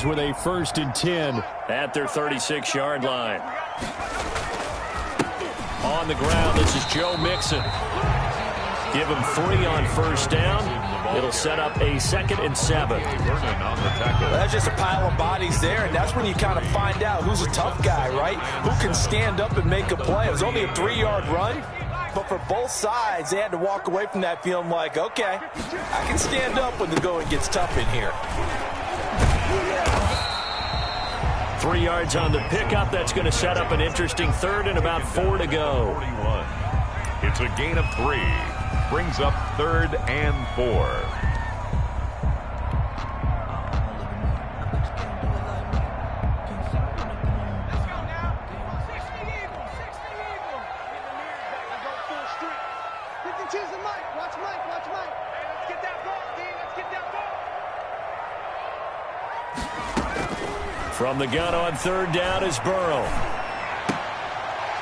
Browns with a 1st and 10 at their 36-yard line. On the ground, this is Joe Mixon. Give him 3 on 1st down. It'll set up a 2nd and 7. Well, that's just a pile of bodies there, and that's when you kind of find out who's a tough guy, right? Who can stand up and make a play. It was only a 3-yard run, but for both sides, they had to walk away from that feeling like, okay, I can stand up when the going gets tough in here. 3 yards on the pickup. That's going to set up an interesting 3rd and about 4 to go. 41. It's a gain of 3. Brings up 3rd and 4. From the gun on 3rd down is Burrow.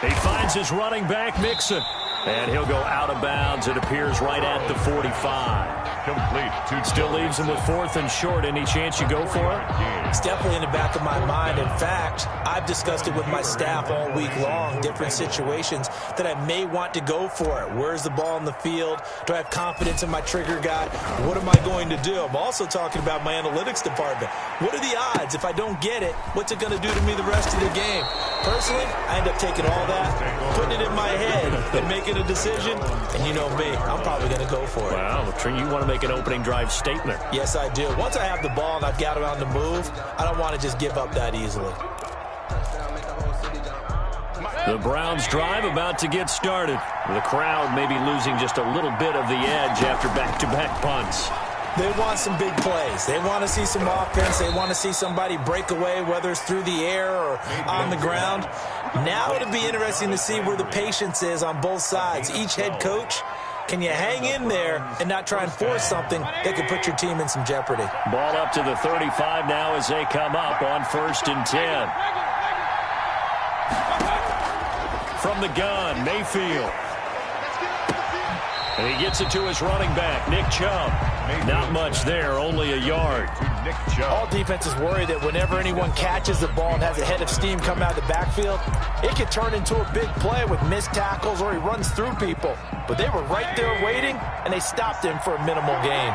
He finds his running back, Mixon. And he'll go out of bounds. It appears right at the 45. Complete. Still leaves him with 4th and short. Any chance you go for it? It's definitely in the back of my mind. In fact, I've discussed it with my staff all week long, different situations that I may want to go for it. Where's the ball in the field? Do I have confidence in my trigger guy? What am I going to do? I'm also talking about my analytics department. What are the odds? If I don't get it, what's it going to do to me the rest of the game? Personally, I end up taking all that, putting it in my head, and making a decision. And you know me, I'm probably going to go for it. Wow, you want to make an opening drive statement. Yes, I do. Once I have the ball and I've got it on the move, I don't want to just give up that easily. The Browns drive about to get started. The crowd may be losing just a little bit of the edge after back-to-back punts. They want some big plays. They want to see some offense. They want to see somebody break away, whether it's through the air or on the ground. Now it'll be interesting to see where the patience is on both sides. Each head coach, can you hang in there and not try and force something that could put your team in some jeopardy? Ball up to the 35 now as they come up on 1st and 10. From the gun, Mayfield. And he gets it to his running back, Nick Chubb. Not much there, only a yard. All defenses worry that whenever anyone catches the ball and has a head of steam coming out of the backfield, it could turn into a big play with missed tackles or he runs through people. But they were right there waiting, and they stopped him for a minimal gain.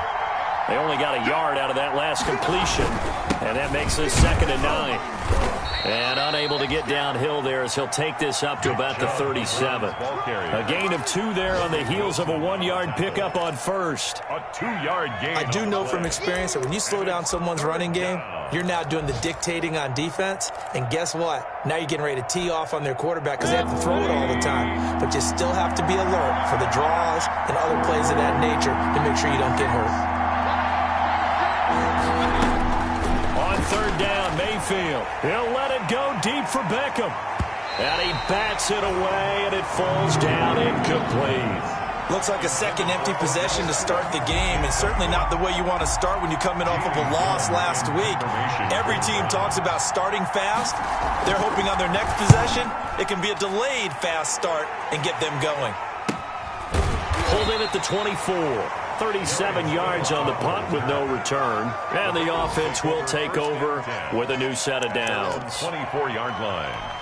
They only got a yard out of that last completion, and that makes it 2nd and 9. And unable to get downhill there as he'll take this up to about the 37. A gain of 2 there on the heels of a 1-yard pickup on 1st. A 2-yard gain. I do know from experience that when you slow down someone's running game, you're now doing the dictating on defense. And guess what? Now you're getting ready to tee off on their quarterback because they have to throw it all the time. But you still have to be alert for the draws and other plays of that nature to make sure you don't get hurt. On 3rd down, Mayfield. He'll let it go deep for Beckham. And he bats it away, and it falls down incomplete. Looks like a second empty possession to start the game, and certainly not the way you want to start when you're coming off of a loss last week. Every team talks about starting fast. They're hoping on their next possession, it can be a delayed fast start and get them going. Pulled in at the 24. 37 yards on the punt with no return. And the offense will take over with a new set of downs. 24-yard line.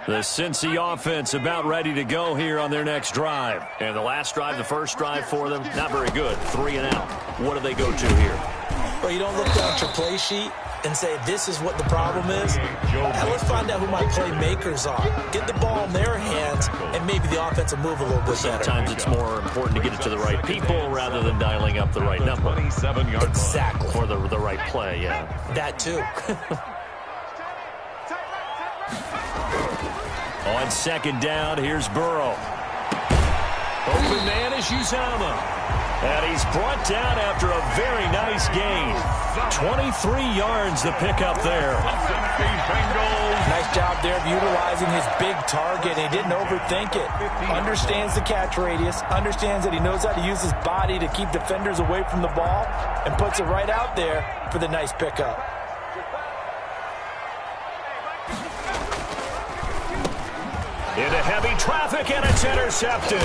The Cincy offense about ready to go here on their next drive. And the last drive, the first drive for them, not very good. 3 and out. What do they go to here? Well, you don't look down at your play sheet and say, this is what the problem is. Now let's find out who my playmakers are. Get the ball in their hands, and maybe the offense will move a little bit better. Sometimes it's more important to get it to the right people rather than dialing up the right number. 27-yard exactly. Or the right play, yeah. That too. On 2nd down, here's Burrow. Open man is Uzomah. And he's brought down after a very nice gain. 23 yards the pickup there. Nice Nice job there of utilizing his big target. He didn't overthink it. Understands the catch radius, understands that he knows how to use his body to keep defenders away from the ball, and puts it right out there for the nice pickup. Into heavy traffic, and it's intercepted.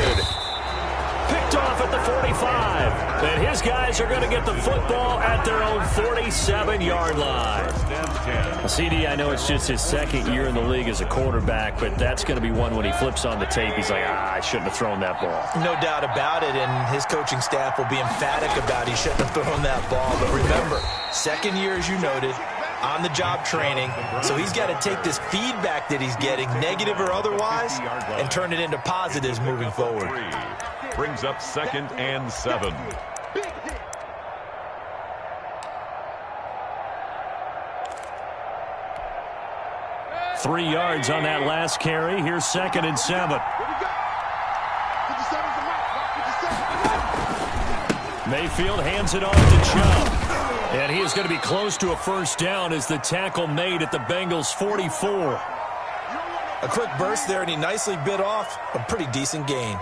Picked off at the 45. And his guys are going to get the football at their own 47-yard line. CD, I know it's just his second year in the league as a quarterback, but that's going to be one when he flips on the tape. He's like, I shouldn't have thrown that ball. No doubt about it, and his coaching staff will be emphatic about he shouldn't have thrown that ball. But remember, second year, as you noted, on-the-job training, so he's got to take this feedback that he's getting, negative or otherwise, and turn it into positives moving forward. Brings up 2nd and 7. Three yards on that last carry. Here's 2nd and 7. Mayfield hands it off to Chubb. And he is going to be close to a first down as the tackle made at the Bengals' 44. A quick burst there, and he nicely bit off a pretty decent gain.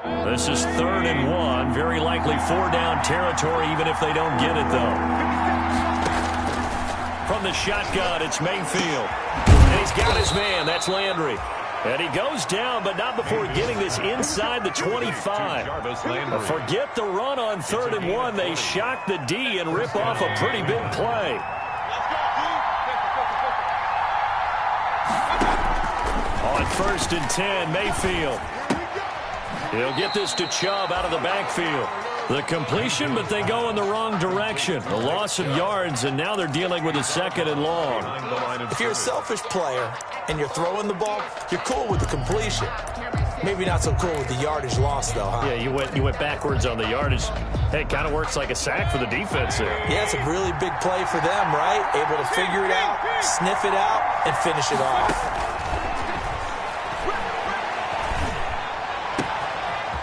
This is 3rd and 1. Very likely 4-down territory, even if they don't get it, though. From the shotgun, it's Mayfield. And he's got his man. That's Landry. And he goes down, but not before getting this inside the 25. Forget the run on 3rd and 1. They shock the D and rip off a pretty big play. On 1st and 10, Mayfield. He'll get this to Chubb out of the backfield. The completion, but they go in the wrong direction. A loss of yards, and now they're dealing with a 2nd and long. If you're a selfish player and you're throwing the ball, you're cool with the completion. Maybe not so cool with the yardage loss, though, huh? Yeah, you went backwards on the yardage. Hey, it kind of works like a sack for the defense there. Yeah, it's a really big play for them, right? Able to figure it out, sniff it out, and finish it off.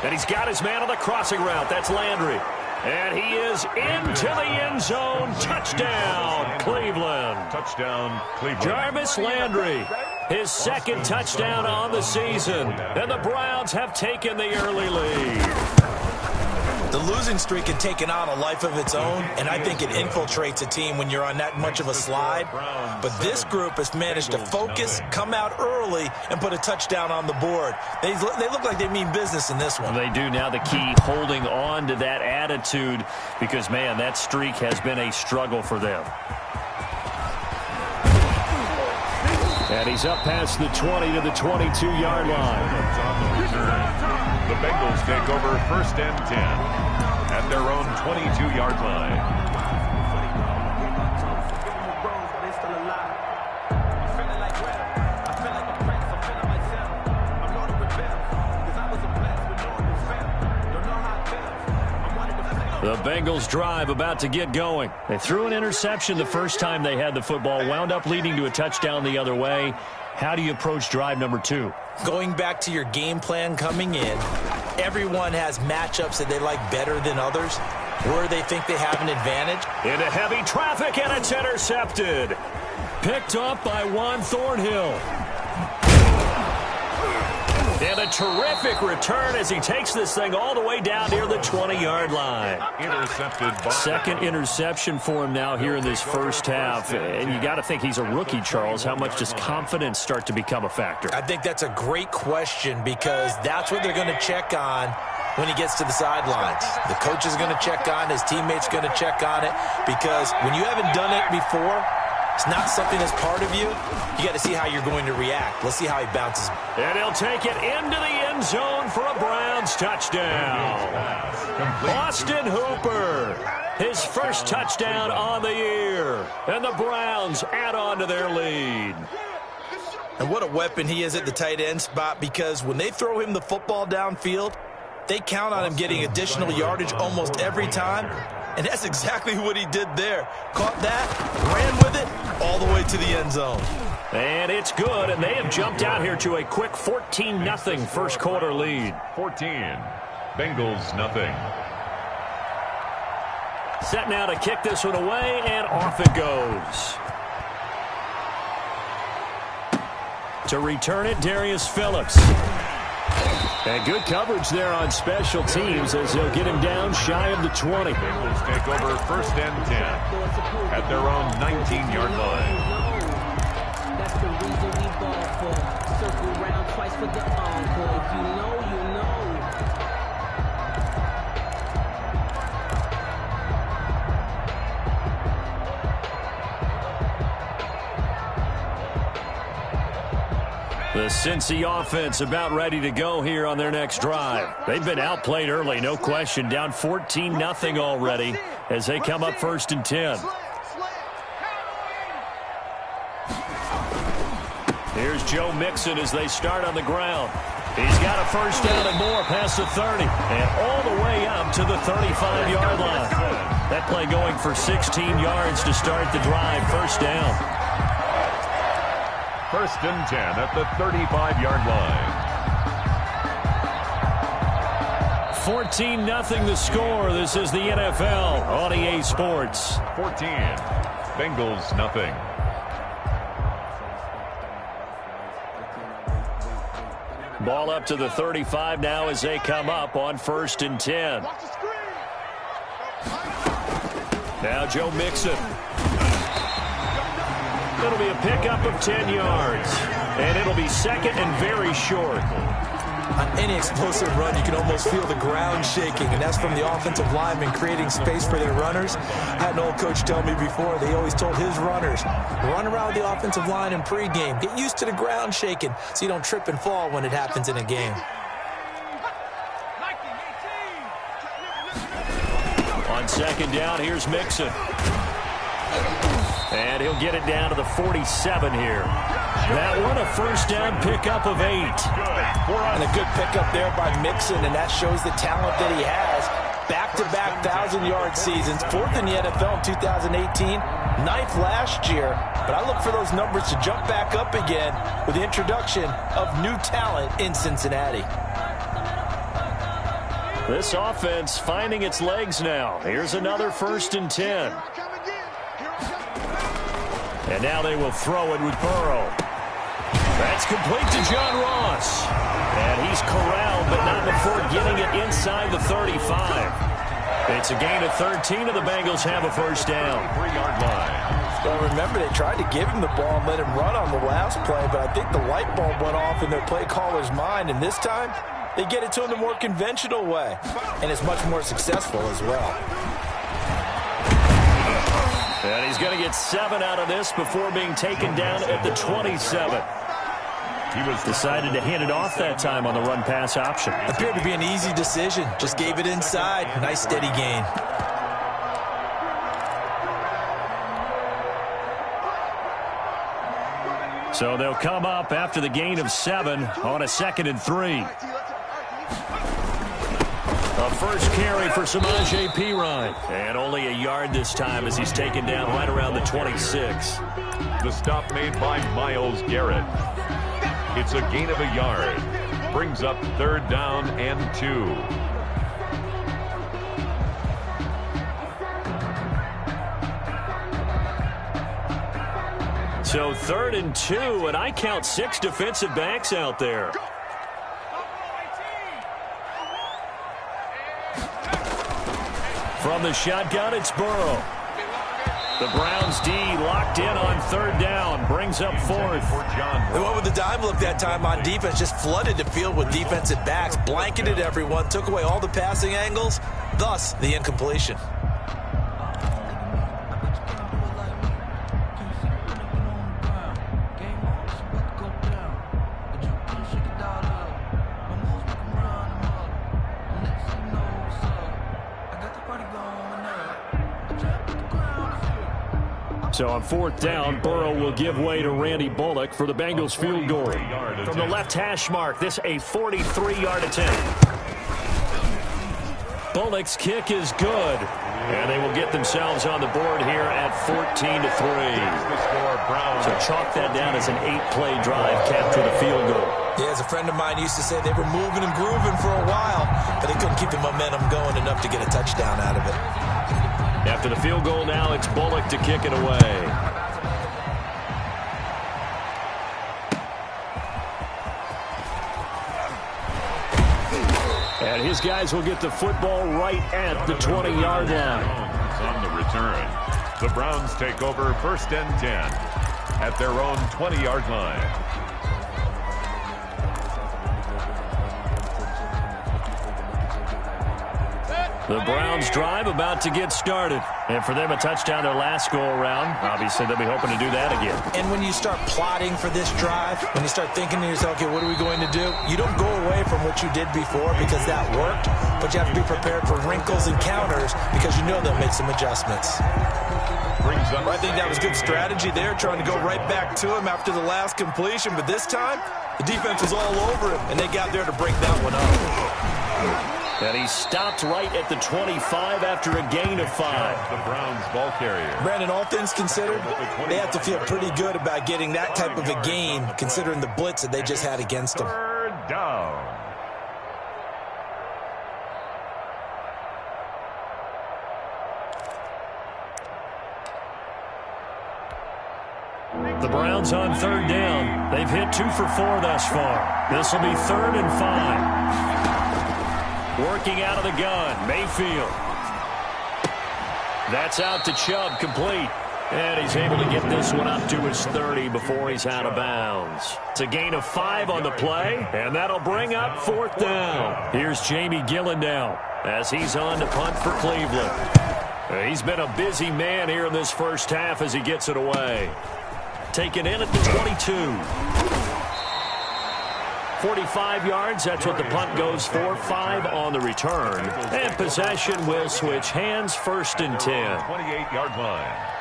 And he's got his man on the crossing route. That's Landry. And he is into the end zone. Touchdown, Cleveland. Touchdown, Cleveland. Jarvis Landry, his 2nd touchdown on the season. And the Browns have taken the early lead. The losing streak had taken on a life of its own, and I think it infiltrates a team when you're on that much of a slide. But this group has managed to focus, come out early, and put a touchdown on the board. They look like they mean business in this one. They do. Now the key, holding on to that attitude, because, man, that streak has been a struggle for them. And he's up past the 20 to the 22-yard line. The Bengals take over 1st and 10 at their own 22-yard line. The Bengals drive about to get going. They threw an interception the first time they had the football, wound up leading to a touchdown the other way. How do you approach drive number 2? Going back to your game plan coming in, everyone has matchups that they like better than others, where they think they have an advantage. Into heavy traffic, and it's intercepted. Picked up by Juan Thornhill. And a terrific return as he takes this thing all the way down near the 20-yard line. Intercepted by... 2nd interception for him now here in this first half. And you got to think he's a rookie, Charles. How much does confidence start to become a factor? I think that's a great question, because that's what they're going to check on when he gets to the sidelines. The coach is going to check on, his teammates going to check on it, because when you haven't done it before, it's not something that's part of you. You got to see how you're going to react. Let's see how he bounces. And he'll take it into the end zone for a Browns touchdown. Austin Hooper, his first touchdown on the year. And the Browns add on to their lead. And what a weapon he is at the tight end spot, because when they throw him the football downfield, they count on him getting additional yardage almost every time. And that's exactly what he did there. Caught that, ran with it, all the way to the end zone. And it's good, and they have jumped out here to a quick 14-0 first quarter lead. 14, Bengals nothing. Set now to kick this one away, and off it goes. To return it, Darius Phillips. And good coverage there on special teams as they'll get him down shy of the 20. Bengals take over 1st and 10 at their own 19-yard line. That's the reason we ball for. Circle around twice for the encore. If you know, you know. The Cincy offense about ready to go here on their next drive. They've been outplayed early, no question. Down 14-0 already as they come up 1st and 10. Here's Joe Mixon as they start on the ground. He's got a 1st down and more past the 30 and all the way up to the 35-yard line. That play going for 16 yards to start the drive. 1st down. 1st and 10 at the 35-yard line. 14-0 the score. This is the NFL on EA Sports. 14. Bengals nothing. Ball up to the 35 now as they come up on 1st and 10. Now Joe Mixon. It'll be a pickup of 10 yards. And it'll be 2nd and very short. On any explosive run, you can almost feel the ground shaking, and that's from the offensive linemen creating space for their runners. I had an old coach tell me before, they always told his runners, run around the offensive line in pregame. Get used to the ground shaking so you don't trip and fall when it happens in a game. On 2nd down, here's Mixon. And he'll get it down to the 47 here. That one a 1st down pickup of 8. And a good pickup there by Mixon, and that shows the talent that he has. Back-to-back 1,000-yard seasons, 4th in the NFL in 2018, 9th last year. But I look for those numbers to jump back up again with the introduction of new talent in Cincinnati. This offense finding its legs now. Here's another 1st and 10. And now they will throw it with Burrow. That's complete to John Ross. And he's corralled, but not before getting it inside the 35. It's a gain of 13, and the Bengals have a 1st down. 3-yard line. Well, remember, they tried to give him the ball and let him run on the last play, but I think the light bulb went off in their play caller's mind, and this time, they get it to him the more conventional way, and it's much more successful as well. And he's going to get 7 out of this before being taken down at the 27. He was decided to hand it off that time on the run-pass option. Appeared to be an easy decision. Just gave it inside. Nice steady gain. So they'll come up after the gain of 7 on a 2nd and 3. A 1st carry for Samaje Perine. And only a yard this time as he's taken down right around the 26. The stop made by Myles Garrett. It's a gain of a yard. Brings up 3rd down and 2. So 3rd and 2, and I count 6 defensive backs out there. From the shotgun, it's Burrow. The Browns D locked in on 3rd down. Brings up 4th. They went with the dime look that time on defense. Just flooded the field with defensive backs. Blanketed everyone. Took away all the passing angles. Thus, the incompletion. So on 4th down, Burrow will give way to Randy Bullock for the Bengals field goal. From the left hash mark, this a 43-yard attempt. Bullock's kick is good. And they will get themselves on the board here at 14-3. So chalk that down as an 8-play drive, capture the field goal. Yeah, as a friend of mine used to say, they were moving and grooving for a while, but they couldn't keep the momentum going enough to get a touchdown out of it. Now After the field goal now, it's Bullock to kick it away. And his guys will get the football right at the 20-yard line. On the return, the Browns take over 1st and 10 at their own 20-yard line. The Browns drive about to get started. And for them, a touchdown their last go-around. Obviously, they'll be hoping to do that again. And when you start plotting for this drive, when you start thinking to yourself, okay, what are we going to do? You don't go away from what you did before because that worked, but you have to be prepared for wrinkles and counters because you know they'll make some adjustments. I think that was good strategy there, trying to go right back to him after the last completion, but this time, the defense was all over him, and they got there to break that one up. And he stopped right at the 25 after a gain of 5. The Browns ball carrier. Brandon, all things considered, they have to feel pretty good about getting that type of a gain, considering the blitz that they just had against them. 3rd down. The Browns on 3rd down. They've hit 2 for 4 thus far. This will be 3rd and 5. Working out of the gun, Mayfield. That's out to Chubb, complete. And he's able to get this one up to his 30 before he's out of bounds. It's a gain of 5 on the play, and that'll bring up 4th down. Here's Jamie Gillen now as he's on to punt for Cleveland. He's been a busy man here in this first half as he gets it away. Taken in at the 22. 45 yards, that's what the punt goes for. 5 on the return. And possession will switch hands, 1st and 10. 28-yard line.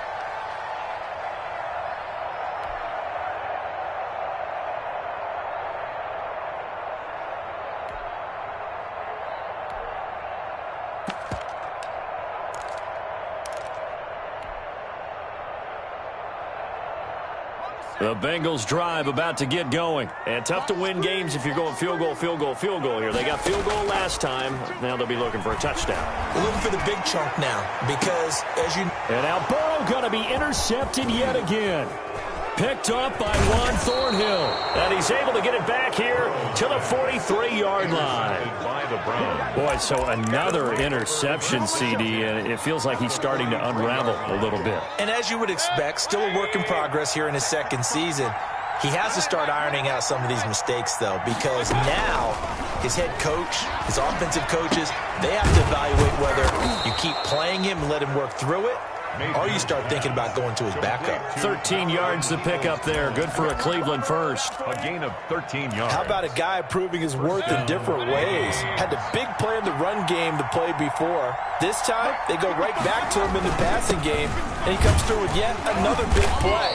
The Bengals drive about to get going. And tough to win games if you're going field goal, field goal, field goal here. They got field goal last time. Now they'll be looking for a touchdown. They're looking for the big chunk now because, as you... And now Burrow going to be intercepted yet again. Picked up by Juan Thornhill. And he's able to get it back here to the 43-yard line. Boy, so another interception, CD, and it feels like he's starting to unravel a little bit. And as you would expect, still a work in progress here in his 2nd season. He has to start ironing out some of these mistakes, though, because now his head coach, his offensive coaches, they have to evaluate whether you keep playing him and let him work through it, or you start thinking about going to his backup. 13 yards to pick up there. Good for a Cleveland first. A gain of 13 yards. How about a guy proving his worth in different ways? Had the big play in the run game to play before. This time, they go right back to him in the passing game, and he comes through with yet another big play.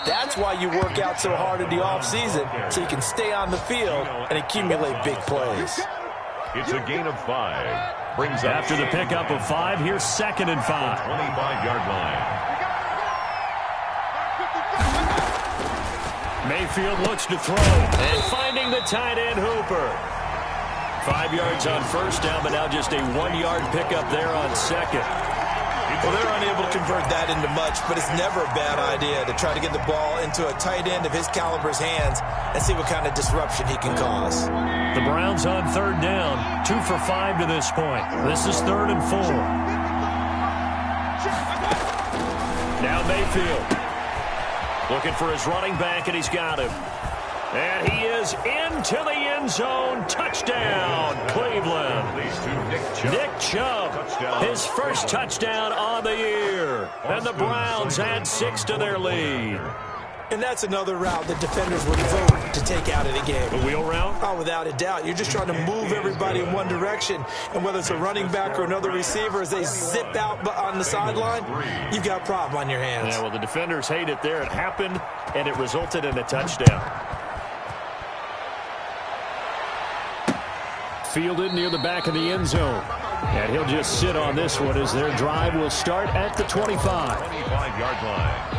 That's why you work out so hard in the offseason, so you can stay on the field and accumulate big plays. It's a gain of 5. Brings up after the pickup of 5, here's 2nd and 5. 25-yard line. Mayfield looks to throw, and finding the tight end Hooper. 5 yards on 1st down, but now just a 1-yard pickup there on 2nd. Well, they're unable to convert that into much, but it's never a bad idea to try to get the ball into a tight end of his caliber's hands and see what kind of disruption he can cause. The Browns on 3rd down, 2 for 5 to this point. This is 3rd and 4. Now Mayfield looking for his running back, and he's got him. And he is into the end zone. Touchdown, Cleveland. Nick Chubb, his first touchdown on the year. And the Browns add 6 to their lead. And that's another route that defenders would vote to take out of the game. The wheel route? Oh, without a doubt. You're just trying to move everybody in one direction. And whether it's a running back or another receiver, as they zip out on the sideline, you've got a problem on your hands. Yeah, well, the defenders hate it there. It happened, and it resulted in a touchdown. Fielded near the back of the end zone. And he'll just sit on this one as their drive will start at the 25. 25-yard line.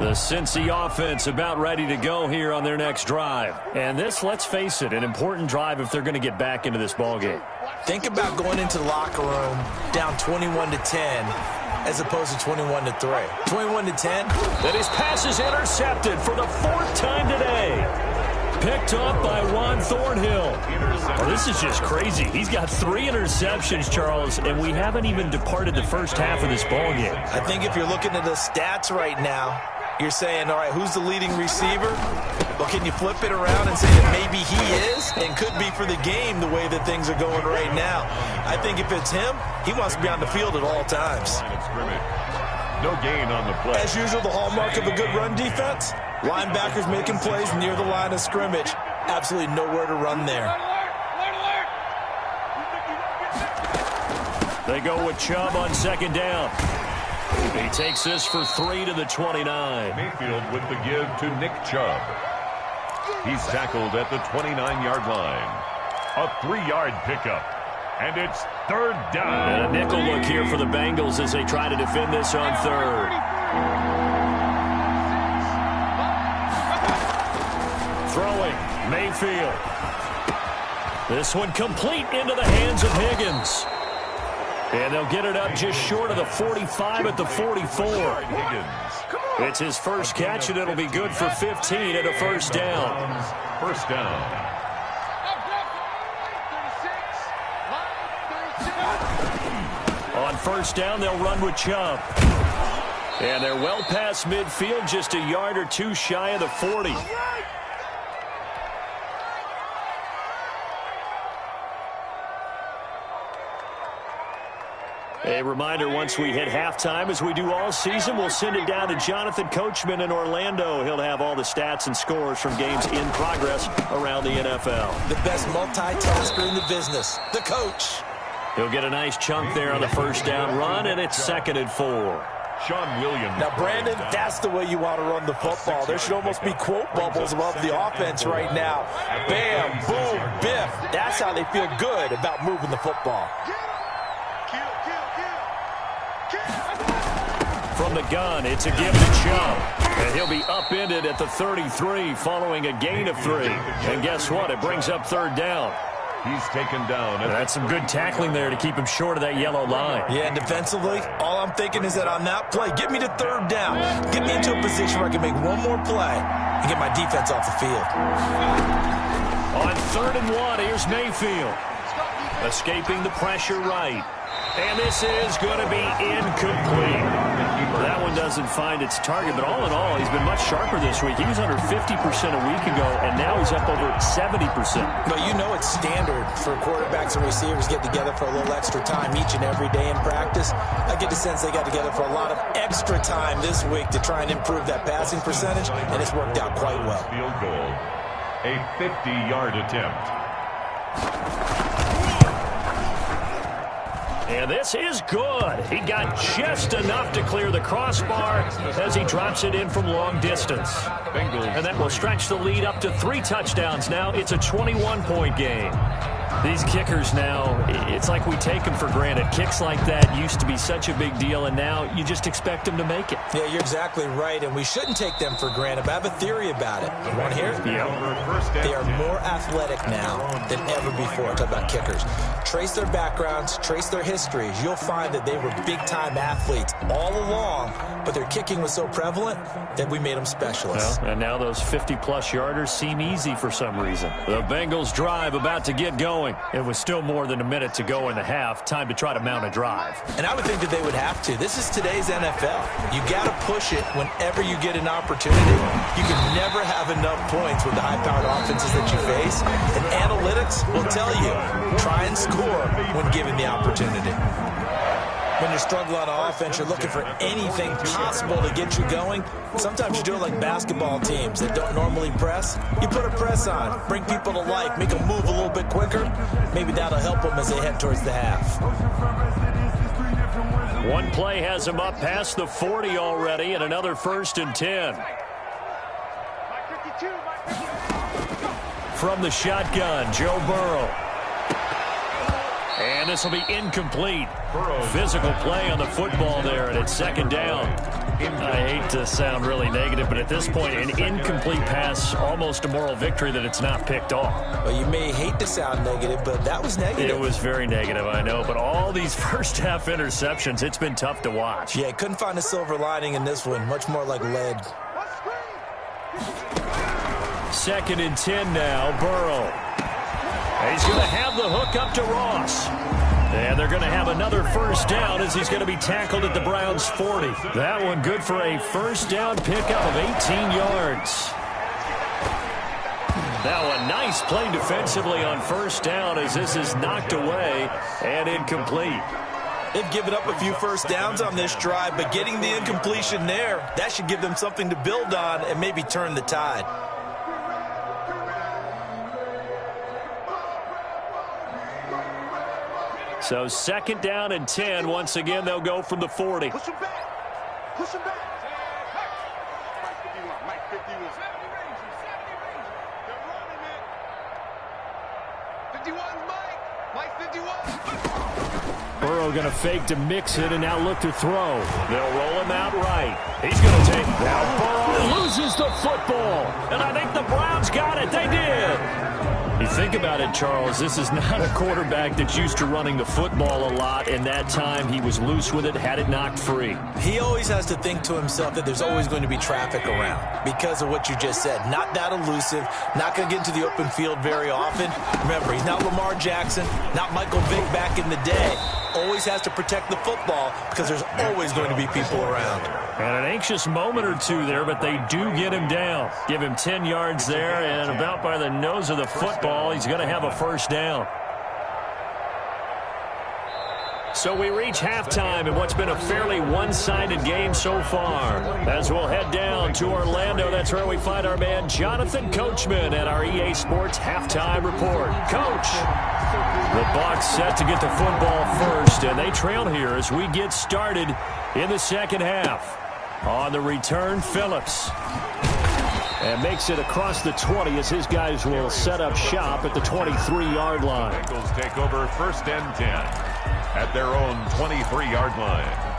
The Cincy offense about ready to go here on their next drive. And this, let's face it, an important drive if they're going to get back into this ballgame. Think about going into the locker room down 21-10 as opposed to 21-3. 21-10. And his pass is intercepted for the 4th time today. Picked up by Juan Thornhill. Oh, this is just crazy. He's got 3 interceptions, Charles, and we haven't even departed the first half of this ballgame. I think if you're looking at the stats right now, you're saying, all right, who's the leading receiver? Well, can you flip it around and say that maybe he is and could be for the game the way that things are going right now? I think if it's him, he wants to be on the field at all times. No gain on the play. As usual, the hallmark of a good run defense, linebackers making plays near the line of scrimmage. Absolutely nowhere to run there. They go with Chubb on 2nd down. He takes this for 3 to the 29. Mayfield with the give to Nick Chubb. He's tackled at the 29-yard line. A 3-yard pickup. And it's 3rd down. And a nickel look here for the Bengals as they try to defend this on 3rd. Throwing, Mayfield. This one complete into the hands of Higgins. And they'll get it up just short of the 45 at the 44. It's his first catch, and it'll be good for 15 and a 1st down. 1st down. On 1st down, they'll run with Chubb. And they're well past midfield, just a yard or 2 shy of the 40. A reminder, once we hit halftime, as we do all season, we'll send it down to Jonathan Coachman in Orlando. He'll have all the stats and scores from games in progress around the NFL. The best multitasker in the business, the coach. He'll get a nice chunk there on the 1st down run, and it's 2nd and 4. Sean Williams. Now, Brandon, that's the way you want to run the football. There should almost be quote bubbles above the offense right now. Bam, boom, biff. That's how they feel good about moving the football. From the gun, it's a give to Chubb. And he'll be upended at the 33 following a gain of 3. And guess what? It brings up 3rd down. He's taken down. That's some good tackling there to keep him short of that yellow line. Yeah, and defensively, all I'm thinking is that on that play, get me to 3rd down. Get me into a position where I can make one more play and get my defense off the field. On 3rd and 1, here's Mayfield. Escaping the pressure right. And this is going to be incomplete. That one doesn't find its target, but all in all, he's been much sharper this week. He was under 50% a week ago, and now he's up over 70%. But you know it's standard for quarterbacks and receivers get together for a little extra time each and every day in practice. I get the sense they got together for a lot of extra time this week to try and improve that passing percentage, and it's worked out quite well. Field goal. A 50-yard attempt. And this is good. He got just enough to clear the crossbar as he drops it in from long distance. Bengals. And that will stretch the lead up to 3 touchdowns now. It's a 21-point game. These kickers now, it's like we take them for granted. Kicks like that used to be such a big deal, and now you just expect them to make it. Yeah, you're exactly right, and we shouldn't take them for granted, but I have a theory about it. You want to hear it? Yeah. They are more athletic now than ever before. Talk about kickers. Trace their backgrounds, trace their histories. You'll find that they were big-time athletes all along, but their kicking was so prevalent that we made them specialists. Well, and now those 50-plus yarders seem easy for some reason. The Bengals drive about to get going. It was still more than a minute to go in the half. Time to try to mount a drive. And I would think that they would have to. This is today's NFL. You got to push it whenever you get an opportunity. You can never have enough points with the high-powered offenses that you face. And analytics will tell you, try and score when given the opportunity. When you're struggling on offense, you're looking for anything possible to get you going. Sometimes you do it like basketball teams that don't normally press. You put a press on, bring people to life, make them move a little bit quicker. Maybe that'll help them as they head towards the half. One play has him up past the 40 already, and another 1st and 10. From the shotgun, Joe Burrow. And this will be incomplete. Physical play on the football there, and it's second down. I hate to sound really negative, but at this point, an incomplete pass, almost a moral victory that it's not picked off. Well, you may hate to sound negative, but that was negative. It was very negative, I know, but all these first-half interceptions, it's been tough to watch. Yeah, couldn't find a silver lining in this one, much more like lead. 2nd and 10 now, Burrow. He's going to have the hook up to Ross. And they're going to have another first down as he's going to be tackled at the Browns' 40. That one good for a first down pickup of 18 yards. Now a nice play defensively on first down as this is knocked away and incomplete. They've given up a few first downs on this drive, but getting the incompletion there, that should give them something to build on and maybe turn the tide. So 2nd down and 10. Once again, they'll go from the 40. Push him back. Push him back. Mike 51. Mike 51. 51's Mike. Mike 51. Burrow going to fake to mix it and now look to throw. They'll roll him out right. He's going to take. Now Burrow loses the football. And I think the Browns got it. They did. You think about it, Charles, this is not a quarterback that's used to running the football a lot, and that time he was loose with it, had it knocked free. He always has to think to himself that there's always going to be traffic around because of what you just said. Not that elusive, not going to get into the open field very often. Remember, he's not Lamar Jackson, not Michael Vick back in the day. Always has to protect the football because there's always going to be people around. And an anxious moment or two there, but they do get him down. Give him 10 yards there, and about by the nose of the football, he's going to have a first down. So we reach halftime in what's been a fairly one-sided game so far. As we'll head down to Orlando, that's where we find our man Jonathan Coachman at our EA Sports Halftime Report. Coach, the Bucs set to get the football first, and they trail here as we get started in the second half. On the return, Phillips. And makes it across the 20 as his guys will set up shop at the 23-yard line. Bengals take over 1st and 10 at their own 23-yard line.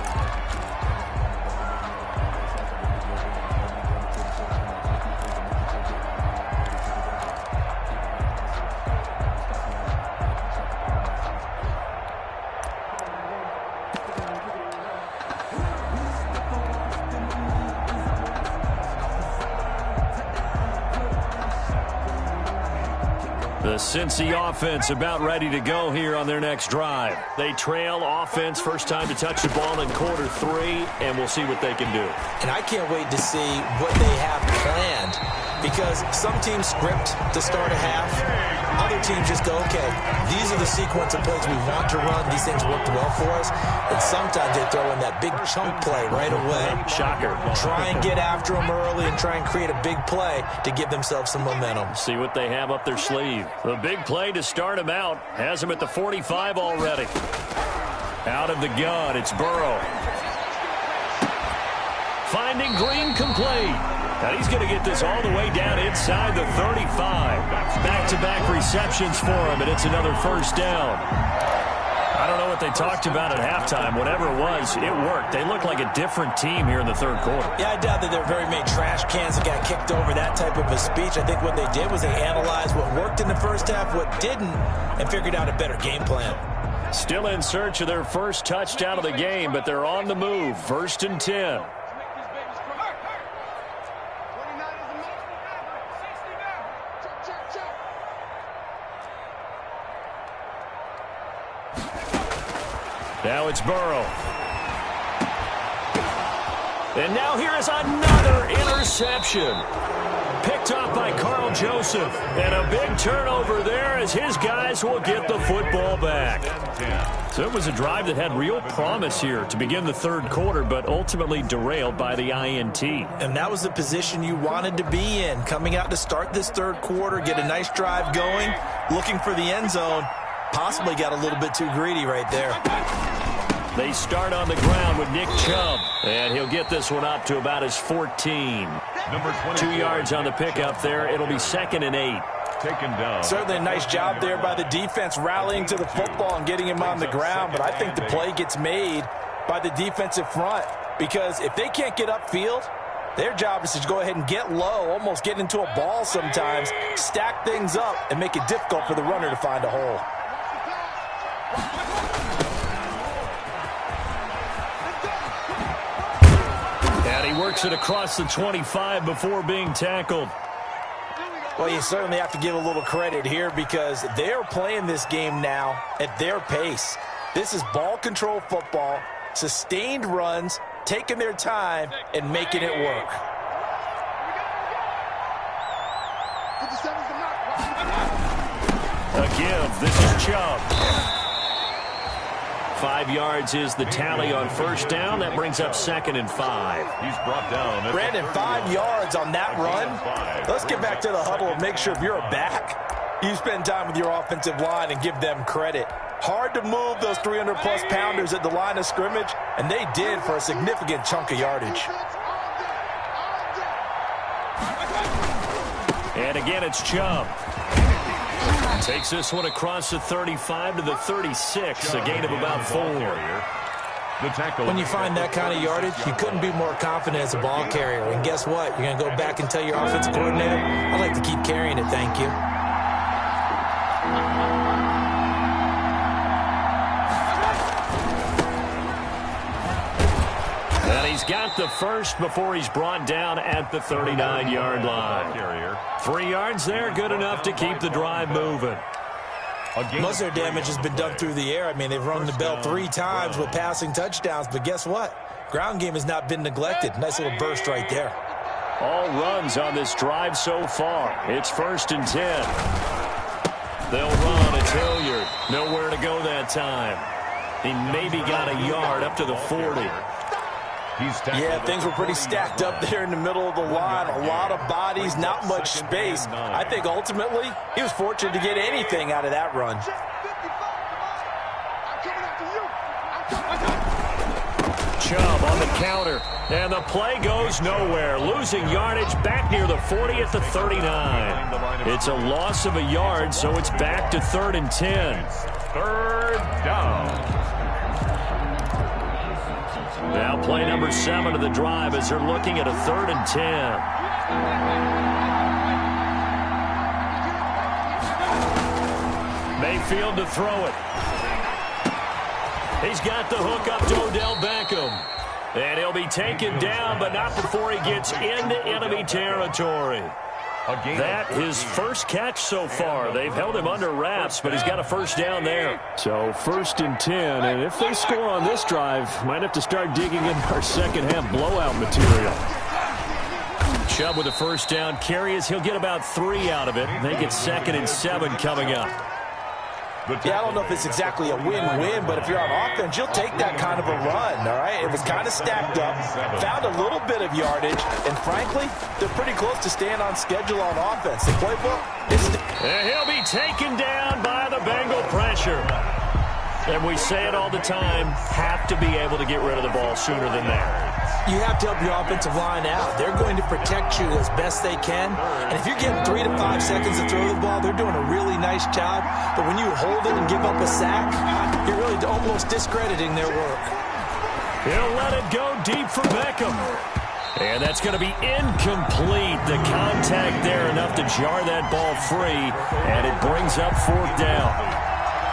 The Cincy offense about ready to go here on their next drive. They trail offense, first time to touch the ball in quarter 3, and we'll see what they can do. And I can't wait to see what they have planned because some teams script to start a half. Other teams just go, okay, these are the sequence of plays we want to run. These things worked well for us. And sometimes they throw in that big chunk play right away. Shocker. Try and get after them early and try and create a big play to give themselves some momentum. See what they have up their sleeve. The big play to start him out has him at the 45 already. Out of the gun, it's Burrow. Finding Green complete. And he's going to get this all the way down inside the 35. Back-to-back receptions for him, and it's another first down. I don't know what they talked about at halftime. Whatever it was, it worked. They look like a different team here in the third quarter. Yeah, I doubt that there are very many trash cans that got kicked over, that type of a speech. I think what they did was they analyzed what worked in the first half, what didn't, and figured out a better game plan. Still in search of their first touchdown of the game, but they're on the move. 1st and 10. Now it's Burrow. And now here is another interception. Picked off by Carl Joseph. And a big turnover there as his guys will get the football back. So it was a drive that had real promise here to begin the third quarter, but ultimately derailed by the INT. And that was the position you wanted to be in. Coming out to start this third quarter, get a nice drive going, looking for the end zone. Possibly got a little bit too greedy right there. They start on the ground with Nick Chubb, and he'll get this one up to about his 14. Number 24. 2 yards on the pickup there. It'll be 2nd and 8. taken down. Certainly a nice job there by the defense rallying to the football and getting him on the ground, but I think the play gets made by the defensive front because if they can't get upfield, their job is to go ahead and get low, almost get into a ball sometimes, stack things up, and make it difficult for the runner to find a hole. And he works it across the 25 before being tackled. Well, you certainly have to give a little credit here because they're playing this game now at their pace. This is ball control football, sustained runs, taking their time and making it work. A give. This is Chubb. 5 yards is the tally on first down. That brings up 2nd and 5. He's brought down. Brandon, 5 yards on that run. Let's get back to the huddle and make sure if you're a back, you spend time with your offensive line and give them credit. Hard to move those 300-plus pounders at the line of scrimmage, and they did for a significant chunk of yardage. And again, it's Chubb. Takes this one across the 35 to the 36, a gain of about 4. When you find that kind of yardage, you couldn't be more confident as a ball carrier. And guess what? You're going to go back and tell your offensive coordinator, I'd like to keep carrying it, thank you. And he's got the first before he's brought down at the 39-yard line. 3 yards there, good enough to keep the drive moving. Most of their damage has been done through the air. I mean, they've rung the bell 3 times with passing touchdowns, but guess what? Ground game has not been neglected. Nice little burst right there. All runs on this drive so far. It's 1st and 10. They'll run. It's Hilliard. Nowhere to go that time. He maybe got a yard up to the 40. Yeah, things were pretty stacked up there in the middle of the line. A lot of bodies, not much space. I think ultimately he was fortunate to get anything out of that run. Chubb on the counter, and the play goes nowhere. Losing yardage back near the 40 at the 39. It's a loss of a yard, so it's back to 3rd and 10. 3rd down. Now play number 7 of the drive as they're looking at a 3rd and 10. Mayfield to throw it. He's got the hook up to Odell Beckham. And he'll be taken down, but not before he gets into enemy territory. That his first catch so far. They've held him under wraps, but he's got a first down there. So 1st and 10, and if they score on this drive, might have to start digging in our second-half blowout material. Chubb with a first down carry as he'll get about 3 out of it. They get 2nd and 7 coming up. Yeah, I don't know if it's exactly a win-win, but if you're on offense, you'll take that kind of a run, all right? It was kind of stacked up, found a little bit of yardage, and frankly, they're pretty close to staying on schedule on offense. The playbook is... And he'll be taken down by the Bengal pressure. And we say it all the time, have to be able to get rid of the ball sooner than that. You have to help your offensive line out. They're going to protect you as best they can. And if you're getting 3 to 5 seconds to throw the ball, they're doing a really nice job. But when you hold it and give up a sack, you're really almost discrediting their work. He'll let it go deep for Beckham. And that's going to be incomplete. The contact there enough to jar that ball free. And it brings up 4th down.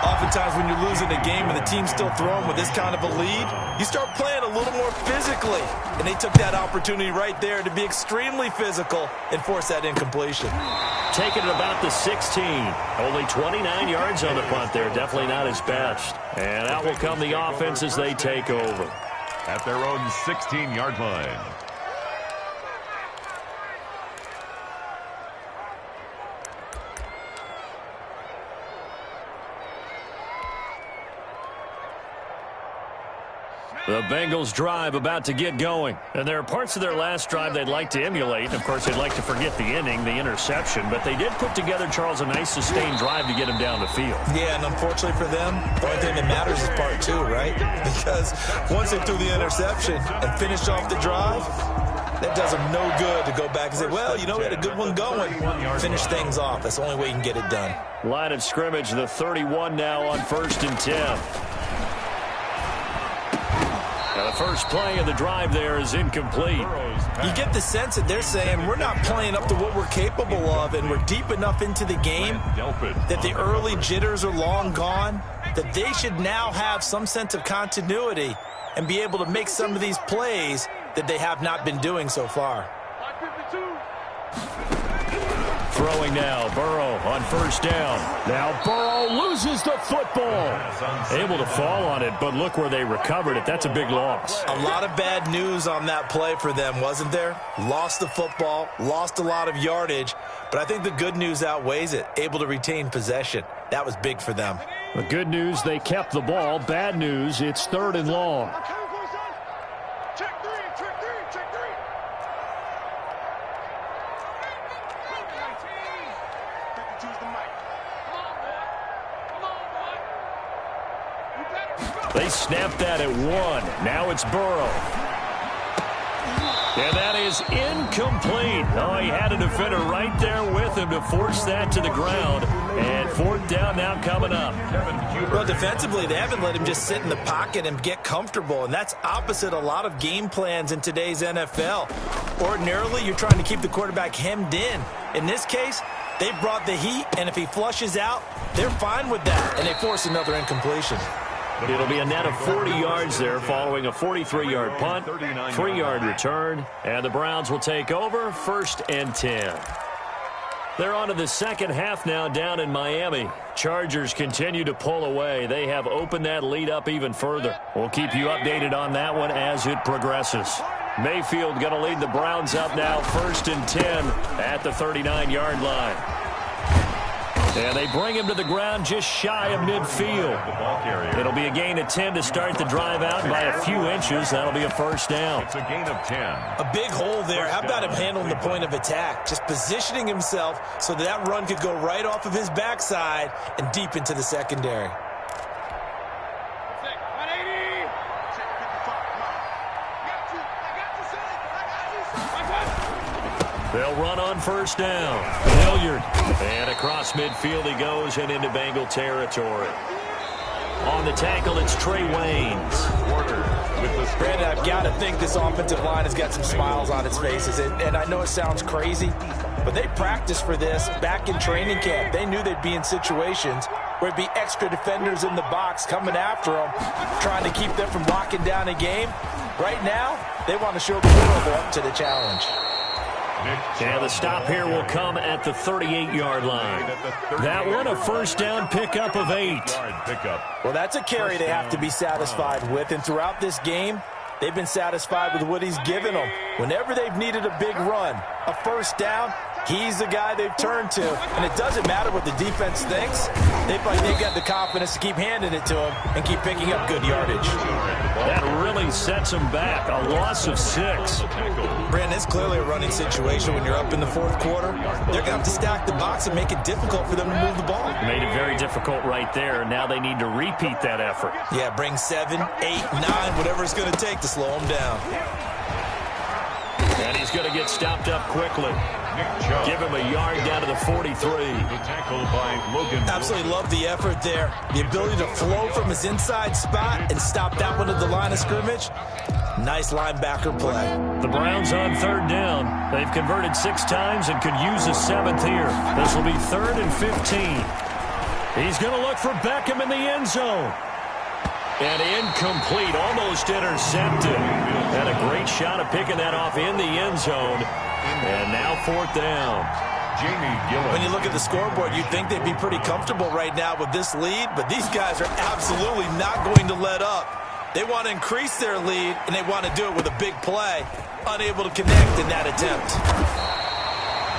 Oftentimes when you're losing a game and the team's still throwing with this kind of a lead, you start playing a little more physically. And they took that opportunity right there to be extremely physical and force that incompletion. Taking it about the 16. Only 29 yards on the punt there. Definitely not his best. And out will come the offense as they take over. At their own 16-yard line. The Bengals drive about to get going. And there are parts of their last drive they'd like to emulate. Of course, they'd like to forget the inning, the interception. But they did put together, Charles, a nice sustained drive to get him down the field. Yeah, and unfortunately for them, the only thing that matters is part 2, right? Because once they threw the interception and finished off the drive, That does them no good to go back and say, well, you know, we had a good one going. Finish things off. That's the only way you can get it done. Line of scrimmage, the 31 now on 1st and 10. Now the first play of the drive there is incomplete. You get the sense that they're saying we're not playing up to what we're capable of, and we're deep enough into the game that the early jitters are long gone, that they should now have some sense of continuity and be able to make some of these plays that they have not been doing so far. Throwing now, Burrow on 1st down. Now Burrow loses the football. Able to fall on it, but look where they recovered it. That's a big loss. A lot of bad news on that play for them, wasn't there? Lost the football, lost a lot of yardage, but I think the good news outweighs it. Able to retain possession. That was big for them. The good news, they kept the ball. Bad news, it's 3rd and long. They snapped that at 1. Now it's Burrow. And that is incomplete. Oh, he had a defender right there with him to force that to the ground. And 4th down now coming up. Well, defensively, they haven't let him just sit in the pocket and get comfortable, and that's opposite a lot of game plans in today's NFL. Ordinarily, you're trying to keep the quarterback hemmed in. In this case, they brought the heat, and if he flushes out, they're fine with that, and they force another incompletion. It'll be a net of 40 yards there following a 43-yard punt, 3-yard return, and the Browns will take over 1st and 10. They're on to the second half now down in Miami. Chargers continue to pull away. They have opened that lead up even further. We'll keep you updated on that one as it progresses. Mayfield going to lead the Browns up now 1st and 10 at the 39-yard line. And they bring him to the ground just shy of midfield. It'll be a gain of 10 to start the drive out by a few inches. That'll be a 1st down. It's a gain of 10. A big hole there. How about him handling the point of attack? Just positioning himself so that run could go right off of his backside and deep into the secondary. They'll run on 1st down. Hilliard. And across midfield he goes and into Bengal territory. On the tackle, it's Trey Waynes. Brandon, I've got to think this offensive line has got some smiles on its faces. And I know it sounds crazy, but they practiced for this back in training camp. They knew they'd be in situations where it'd be extra defenders in the box coming after them, trying to keep them from locking down a game. Right now, they want to show the world they're up to the challenge. And the stop here will come at the 38-yard line. That one a 1st down pickup of 8. Well, that's a carry they have to be satisfied with. And throughout this game, they've been satisfied with what he's given them. Whenever they've needed a big run, a 1st down, he's the guy they've turned to. And it doesn't matter what the defense thinks. They've got the confidence to keep handing it to him and keep picking up good yardage. That really sets them back. A loss of 6. Brandon, it's clearly a running situation when you're up in the 4th quarter. They're going to have to stack the box and make it difficult for them to move the ball. Made it very difficult right there. Now they need to repeat that effort. Yeah, bring 7, 8, 9, whatever it's going to take to slow them down. And he's going to get stopped up quickly. Give him a yard down to the 43. Absolutely love the effort there. The ability to flow from his inside spot and stop that one at the line of scrimmage. Nice linebacker play. The Browns on 3rd down. They've converted 6 times and could use a 7th here. This will be 3rd and 15. He's going to look for Beckham in the end zone. And incomplete, almost intercepted. Had a great shot of picking that off in the end zone. And now 4th down. When you look at the scoreboard, you'd think they'd be pretty comfortable right now with this lead, but these guys are absolutely not going to let up. They want to increase their lead, and they want to do it with a big play. Unable to connect in that attempt.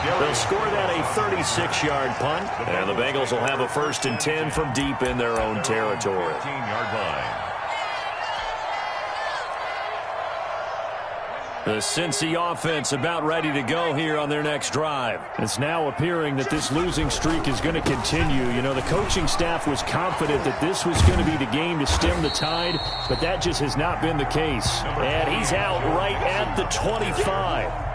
They'll score that a 36-yard punt, and the Bengals will have a 1st and 10 from deep in their own territory. 15-yard line. The Cincy offense about ready to go here on their next drive. It's now appearing that this losing streak is going to continue. You know, the coaching staff was confident that this was going to be the game to stem the tide, but that just has not been the case. And he's out right at the 25.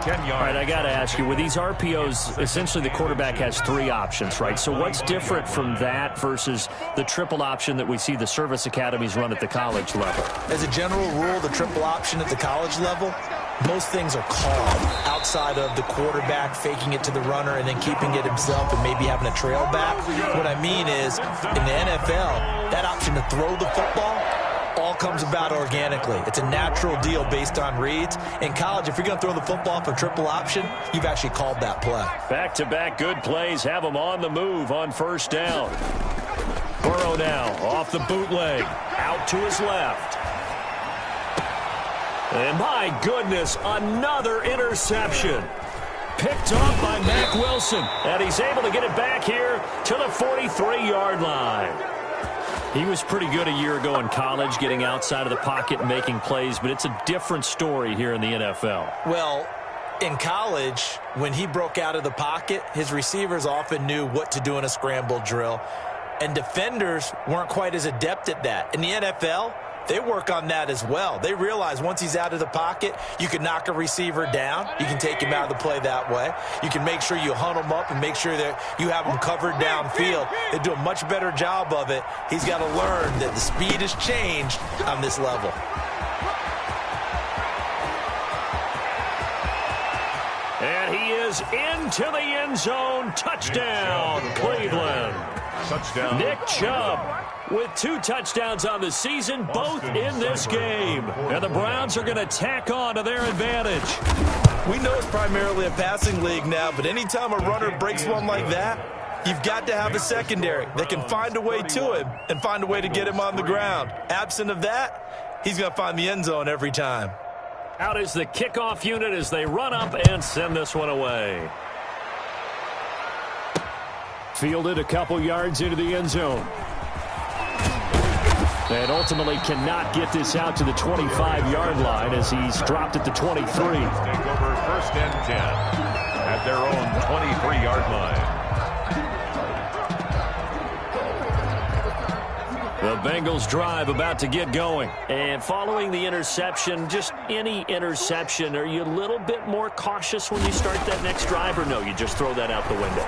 10 yards. All right, I got to ask you, with these RPOs, essentially the quarterback has 3 options, right? So what's different from that versus the triple option that we see the service academies run at the college level? As a general rule, the triple option at the college level, most things are called outside of the quarterback faking it to the runner and then keeping it himself and maybe having a trail back. What I mean is, in the NFL, that option to throw the football all comes about organically. It's a natural deal based on reads. In college, if you're going to throw the football for triple option, you've actually called that play. Back-to-back good plays have them on the move on first down. Burrow now off the bootleg, out to his left. And my goodness, another interception. Picked off by Mack Wilson, and he's able to get it back here to the 43-yard line. He was pretty good a year ago in college, getting outside of the pocket and making plays, but it's a different story here in the NFL. Well, in college, when he broke out of the pocket, his receivers often knew what to do in a scramble drill, and defenders weren't quite as adept at that. In the NFL, they work on that as well. They realize once he's out of the pocket, you can knock a receiver down. You can take him out of the play that way. You can make sure you hunt him up and make sure that you have him covered downfield. They do a much better job of it. He's got to learn that the speed has changed on this level. And he is into the end zone. Touchdown, Cleveland. Touchdown. Nick Chubb with 2 touchdowns on the season, both in this game. And the Browns are going to tack on to their advantage. We know it's primarily a passing league now, but anytime a runner breaks one like that, you've got to have a secondary that can find a way to him and find a way to get him on the ground. Absent of that, he's going to find the end zone every time. Out is the kickoff unit as they run up and send this one away. Fielded a couple yards into the end zone. And ultimately cannot get this out to the 25-yard line as he's dropped at the 23. Take over first and 10 at their own 23-yard line. The Bengals drive about to get going. And following the interception, just any interception, are you a little bit more cautious when you start that next drive, or no, you just throw that out the window?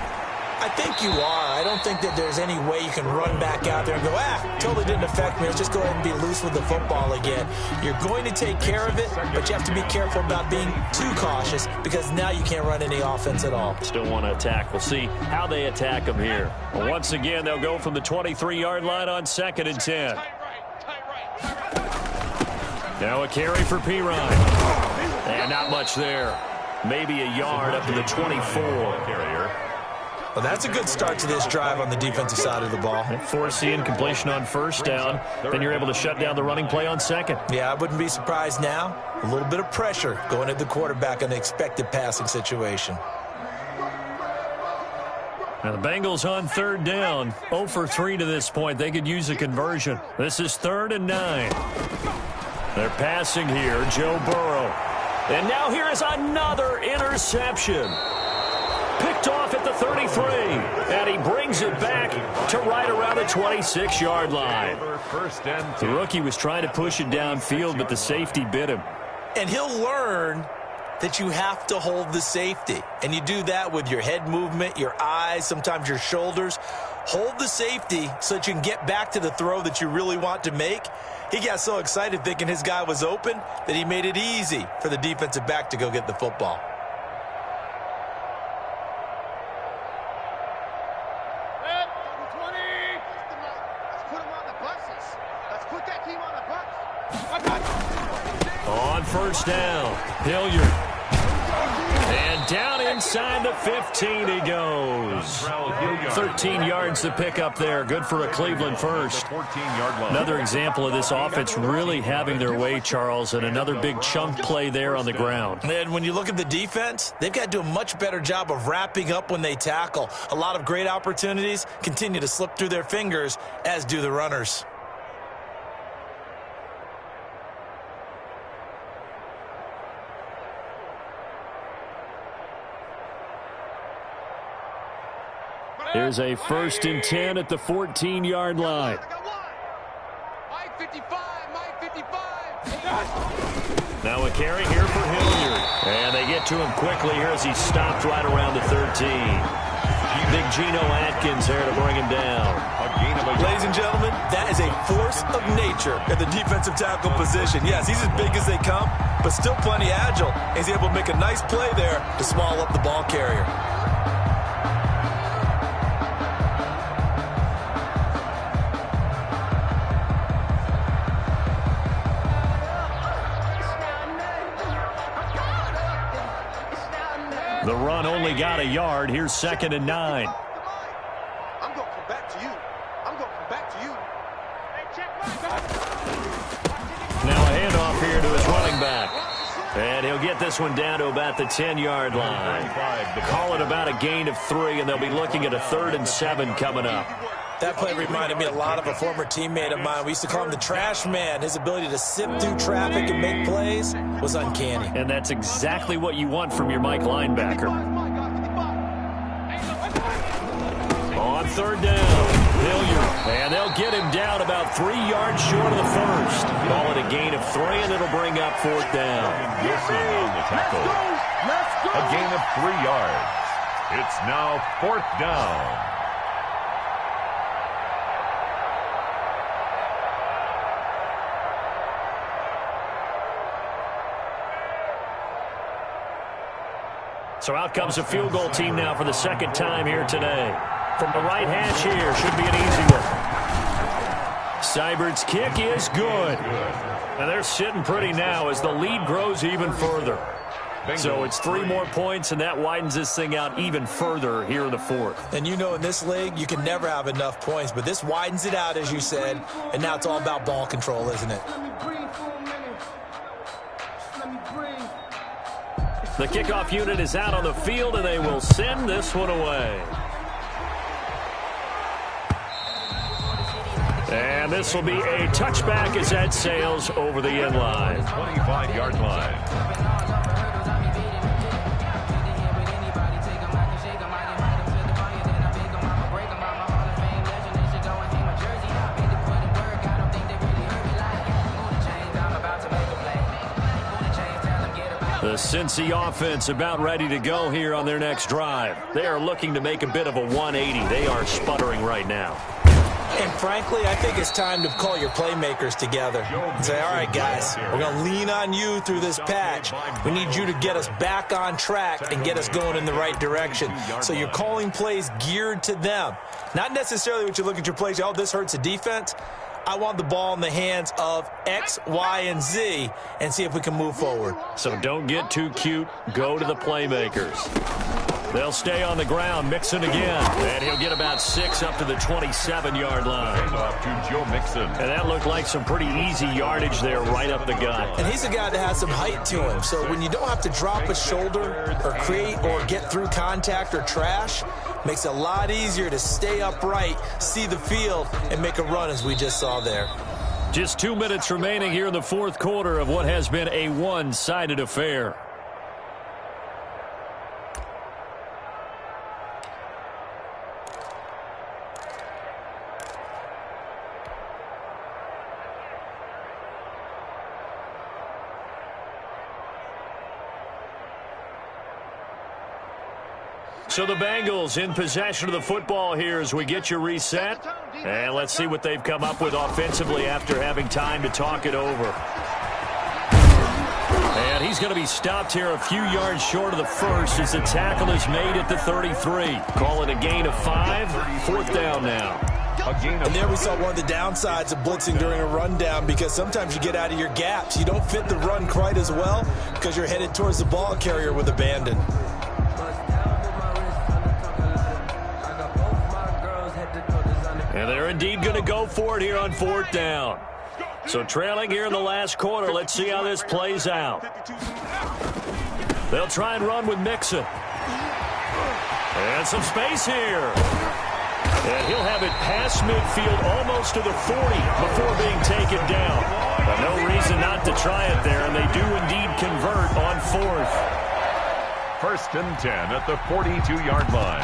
I think you are. I don't think that there's any way you can run back out there and go, totally didn't affect me. Let's just go ahead and be loose with the football again. You're going to take care of it, but you have to be careful about being too cautious because now you can't run any offense at all. Still want to attack. We'll see how they attack them here. Once again, they'll go from the 23-yard line on 2nd and 10. Now a carry for Pirine. And not much there. Maybe a yard up to the 24. Carrier. Well, that's a good start to this drive on the defensive side of the ball. Force the incompletion on first down. Then you're able to shut down the running play on second. Yeah, I wouldn't be surprised now. A little bit of pressure going at the quarterback on the expected passing situation. Now the Bengals on 3rd down. 0 for 3 to this point. They could use a conversion. This is 3rd and 9. They're passing here. Joe Burrow. And now here is another interception. Picked off at the 33, and he brings it back to right around the 26-yard line. The rookie was trying to push it downfield, but the safety bit him. And he'll learn that you have to hold the safety. And you do that with your head movement, your eyes, sometimes your shoulders. Hold the safety so that you can get back to the throw that you really want to make. He got so excited thinking his guy was open that he made it easy for the defensive back to go get the football. On first down, Hilliard. And down inside the 15 he goes. 13 yards to pick up there. Good for a Cleveland first. Another example of this offense really having their way, Charles, and another big chunk play there on the ground. And when you look at the defense, they've got to do a much better job of wrapping up when they tackle. A lot of great opportunities continue to slip through their fingers, as do the runners. Here's a 1st and 10 at the 14-yard line. Mike 55, Mike 55. Now a carry here for Hilliard. And they get to him quickly here as he stopped right around the 13. Big Geno Atkins there to bring him down. Ladies and gentlemen, that is a force of nature at the defensive tackle position. Yes, he's as big as they come, but still plenty agile. He's able to make a nice play there to swallow up the ball carrier. The run only got a yard. Here's 2nd and 9. I'm going to come back to you. I'm going to come back to you. Now a handoff here to his running back. And he'll get this one down to about the 10-yard line. Call it about a gain of 3, and they'll be looking at a 3rd and 7 coming up. That play reminded me a lot of a former teammate of mine. We used to call him the trash man. His ability to sift through traffic and make plays was uncanny. And that's exactly what you want from your Mike linebacker. On 3rd down, Hilliard. And they'll get him down about 3 yards short of the 1st. Call it a gain of 3, and it'll bring up 4th down. Wilson on the tackle. A gain of 3 yards. It's now 4th down. So out comes a field goal team now for the 2nd time here today. From the right hash here, should be an easy one. Seibert's kick is good. And they're sitting pretty now as the lead grows even further. So it's 3 more points, and that widens this thing out even further here in the 4th. And you know, in this league, you can never have enough points, but this widens it out, as you said, and now it's all about ball control, isn't it? The kickoff unit is out on the field, and they will send this one away. And this will be a touchback as that sails over the end line. 25-yard line. The Cincy offense about ready to go here on their next drive. They are looking to make a bit of a 180. They are sputtering right now. And frankly, I think it's time to call your playmakers together and say, all right, guys, we're going to lean on you through this patch. We need you to get us back on track and get us going in the right direction. So you're calling plays geared to them. Not necessarily what you look at your plays, oh, this hurts the defense. I want the ball in the hands of X, Y, and Z and see if we can move forward. So don't get too cute. Go to the playmakers. They'll stay on the ground. Mixon again. And he'll get about 6 up to the 27-yard line. Off to Joe Mixon. And that looked like some pretty easy yardage there right up the gut. And he's a guy that has some height to him. So when you don't have to drop a shoulder or create or get through contact or trash, makes it a lot easier to stay upright, see the field, and make a run as we just saw there. Just 2 minutes remaining here in the 4th quarter of what has been a one-sided affair. So the Bengals in possession of the football here as we get you reset. And let's see what they've come up with offensively after having time to talk it over. And he's going to be stopped here a few yards short of the 1st as the tackle is made at the 33. Call it a gain of 5, 4th down now. And there we saw one of the downsides of blitzing during a rundown, because sometimes you get out of your gaps. You don't fit the run quite as well because you're headed towards the ball carrier with abandon. And they're indeed going to go for it here on 4th down. So trailing here in the last quarter, let's see how this plays out. They'll try and run with Mixon. And some space here. And he'll have it past midfield almost to the 40 before being taken down. But no reason not to try it there, and they do indeed convert on 4th. 1st and 10 at the 42-yard line.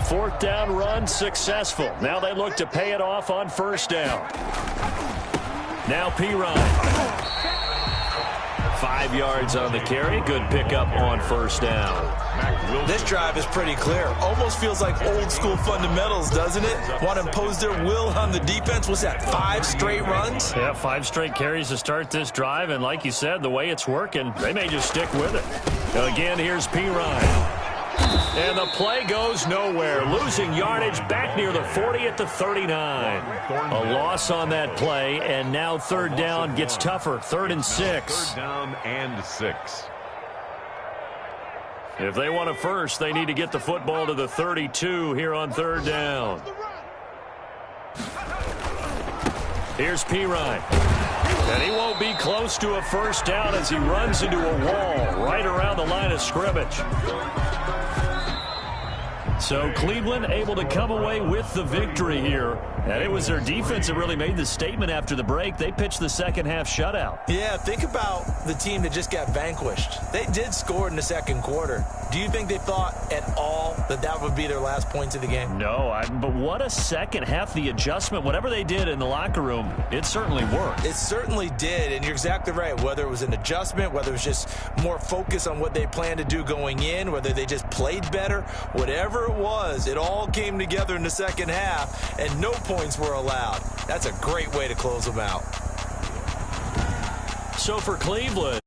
4th down run successful. Now they look to pay it off on 1st down. Now Pirine. 5 yards on the carry. Good pickup on 1st down. This drive is pretty clear. Almost feels like old school fundamentals, doesn't it? Want to impose their will on the defense. What's that, 5 straight runs? Yeah, 5 straight carries to start this drive. And like you said, the way it's working, they may just stick with it. Again, here's Pirine. And the play goes nowhere. Losing yardage back near the 40 at the 39. A loss on that play, and now 3rd down gets tougher. 3rd and 6. 3rd down and 6. If they want a first, they need to get the football to the 32 here on 3rd down. Here's Pirine. And he won't be close to a 1st down as he runs into a wall right around the line of scrimmage. So Cleveland able to come away with the victory here. And it was their defense that really made the statement after the break. They pitched the second half shutout. Yeah, think about the team that just got vanquished. They did score in the 2nd quarter. Do you think they thought at all that that would be their last points of the game? No, but what a second half. The adjustment, whatever they did in the locker room, it certainly worked. It certainly did, and you're exactly right. Whether it was an adjustment, whether it was just more focus on what they planned to do going in, whether they just played better, whatever it was, it all came together in the second half, and no points were allowed. That's a great way to close them out. So for Cleveland,